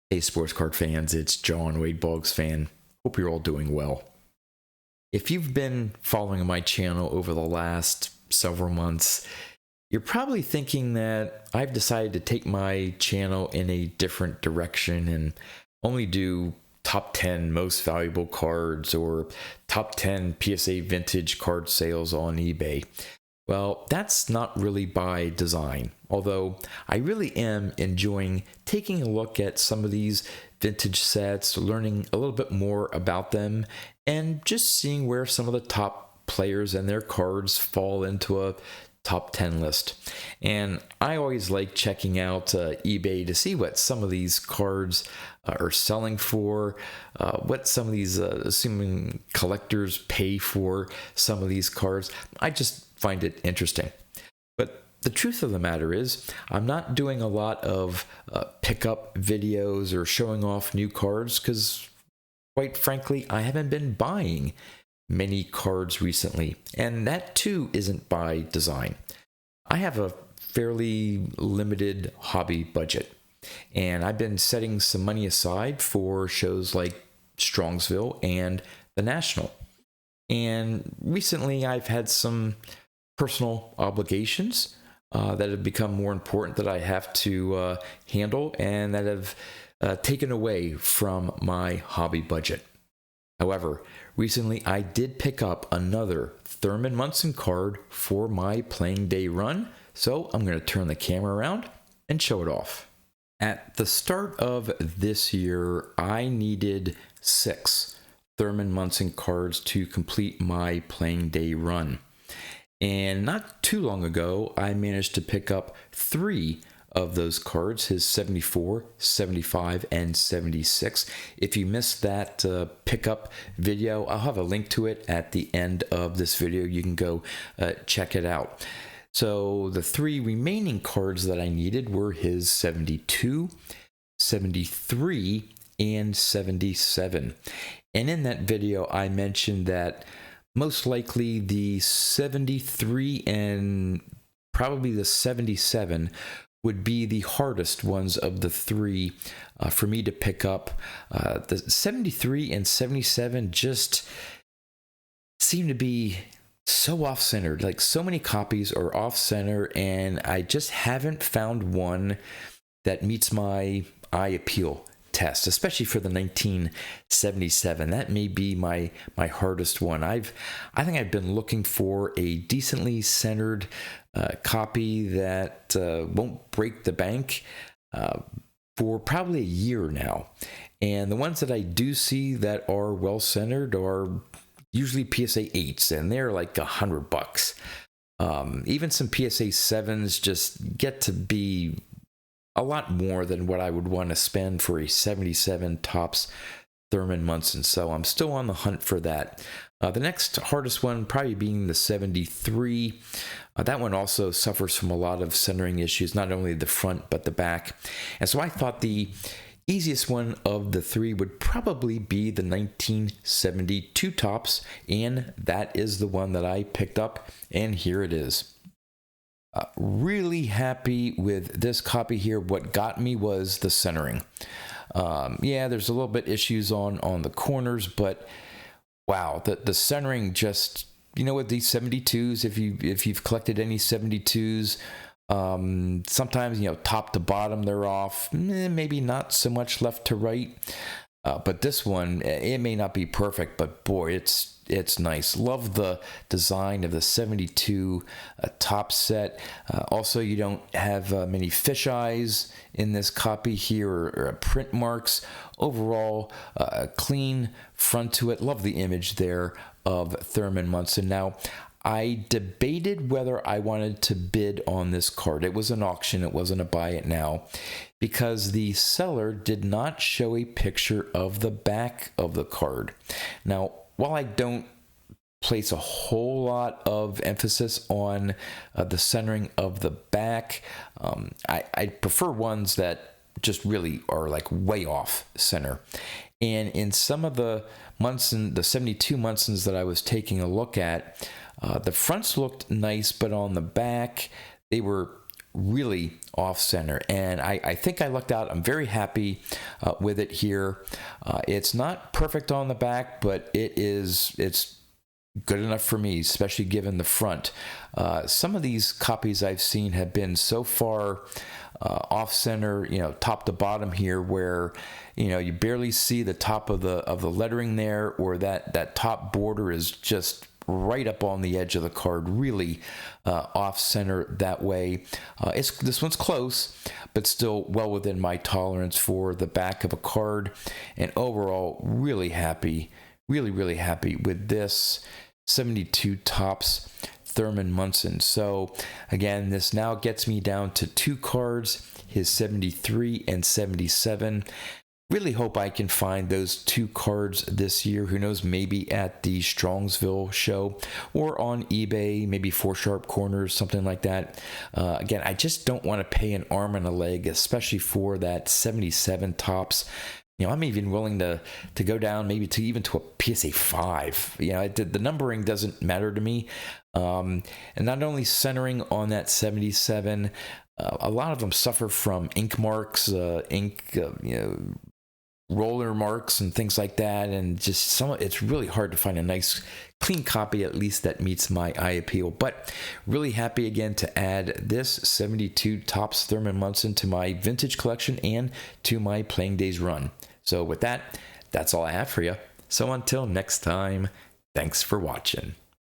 Hey, sports card fans, it's John Wade, Boggs fan. Hope you're all doing well. If you've been following my channel over the last several months, you're probably thinking that I've decided to take my channel in a different direction and only do top 10 most valuable cards or top 10 PSA vintage card sales on eBay. Well, that's not really by design, although I really am enjoying taking a look at some of these vintage sets, learning a little bit more about them, and just seeing where some of the top players and their cards fall into a top 10 list. And I always like checking out eBay to see what some of these cards are selling for, what some of these assuming collectors pay for some of these cards. I just find it interesting. But the truth of the matter is, I'm not doing a lot of pickup videos or showing off new cards because, quite frankly, I haven't been buying many cards recently, and that too isn't by design. I have a fairly limited hobby budget, and I've been setting some money aside for shows like Strongsville and the National. And recently I've had some personal obligations that have become more important that I have to handle and that have taken away from my hobby budget. However, recently I did pick up another Thurman Munson card for my playing day run, so I'm going to turn the camera around and show it off. At the start of this year, I needed 6 Thurman Munson cards to complete my playing day run. And not too long ago, I managed to pick up 3 of those cards, his 74, 75, and 76. If you missed that pickup video, I'll have a link to it at the end of this video. You can go check it out. So the 3 remaining cards that I needed were his 72, 73, and 77. And in that video, I mentioned that most likely the 73 and probably the 77 would be the hardest ones of the 3 for me to pick up. The 73 and 77 just seem to be so off-centered. Like, so many copies are off-center, and I just haven't found one that meets my eye appeal test, especially for the 1977. That may be my hardest one. I think I've been looking for a decently centered copy that won't break the bank for probably a year now. And the ones that I do see that are well centered are usually PSA 8s, and they're like $100. Even some PSA 7s just get to be a lot more than what I would want to spend for a 77 tops Thurman Munson. So I'm still on the hunt for that. The next hardest one probably being the 73. That one also suffers from a lot of centering issues, not only the front but the back. And so I thought the easiest one of the 3 would probably be the 1972 tops, and that is the one that I picked up, and here it is. Really happy with this copy here. What got me was the centering. Yeah, there's a little bit issues on the corners, but wow, the centering just, you know, with these 72s, if you've collected any 72s, sometimes, you know, top to bottom they're off, maybe not so much left to right. But this one, it may not be perfect, but boy, it's nice. Love the design of the 72 top set. Also, you don't have many fisheyes in this copy here or print marks. Overall, a clean front to it. Love the image there of Thurman Munson. Now, I debated whether I wanted to bid on this card. It was an auction. It wasn't a buy it now, because the seller did not show a picture of the back of the card. Now, while I don't place a whole lot of emphasis on the centering of the back, I prefer ones that just really are like way off center. And in some of the Munson, the 72 Munsons that I was taking a look at, the fronts looked nice, but on the back, they were really off center, and I think I lucked out. I'm very happy with it here. It's not perfect on the back, but it's good enough for me, especially given the front. Some of these copies I've seen have been so far off center, top to bottom here, where you barely see the top of the lettering there, or that top border is just right up on the edge of the card, really off center that way. This one's close, but still well within my tolerance for the back of a card. And overall, really happy, really happy with this 72 Topps Thurman Munson. So again, this now gets me down to 2 cards, his 73 and 77. Really hope I can find those 2 cards this year. Who knows, maybe at the Strongsville show or on eBay, maybe 4 Sharp Corners, something like that. Again, I just don't want to pay an arm and a leg, especially for that 77 Topps. I'm even willing to go down maybe to a PSA 5. The numbering doesn't matter to me. And not only centering on that 77, a lot of them suffer from ink marks, roller marks and things like that, and just it's really hard to find a nice clean copy, at least that meets my eye appeal. But really happy again to add this 72 Topps Thurman Munson to my vintage collection and to my Playing Days run. So with that, that's all I have for you. So until next time, thanks for watching.